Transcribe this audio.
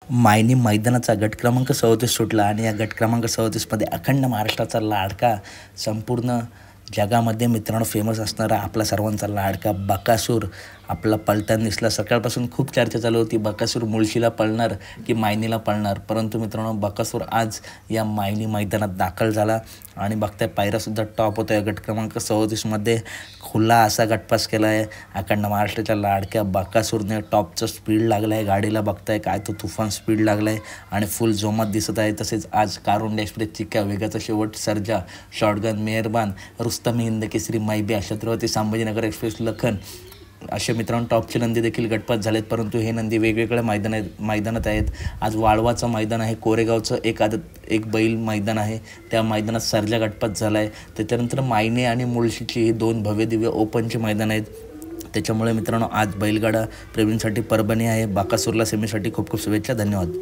मायनी मैदानाचा गट क्रमांक 37 सुटला आणि या गट क्रमांक 37 मध्ये अखंड महाराष्ट्राचा लाडका, संपूर्ण जगामध्ये मित्रांनो फेमस असणारा आपला सर्वांचा लाडका बकासूर आपला पळताना दिसला। सकाळपासून खूप चर्चा चालू होती, बकासूर मुळशीला पळणार की मायनीला पळणार, परंतु मित्रांनो बकासूर आज या मायनी मैदानात दाखल झाला आणि बघताय पायरासुद्धा टॉप होता। या गट क्रमांक 37 मध्ये खुला असा गटपास केला आहे अखंड महाराष्ट्राच्या लाडक्या बकासूरने। टॉपचं स्पीड लागलं आहे गाडीला, बघताय काय तो तुफान स्पीड लागला आहे आणि फुल जोमात दिसत आहे। तसेच आज कारुंडे एक्सप्रेसची क्या वेगाचा शेवट, सर्जा, शॉटगन, मेहरबान, रुस्तम हिंद केसरी, मैब्या, छत्रपती संभाजीनगर एक्सप्रेस, लखन असे मित्रांनो टॉपचे नंदी देखील गटपास झालेत, परंतु हे नंदी वेगवेगळ्या मैदानात आहेत। आज वाळवाचं मैदान आहे, कोरेगावचं एक बैल मैदान आहे, त्या मैदानात सर्जा गटपास झाला आहे। त्याच्यानंतर मायने आणि मुळशीची ही दोन भव्य दिव्य ओपनचे मैदान आहेत। त्याच्यामुळे मित्रांनो आज बैलगाडा प्रेमींसाठी परभणी आहे। बकासूरला सेमीसाठी खूप खूप शुभेच्छा, धन्यवाद।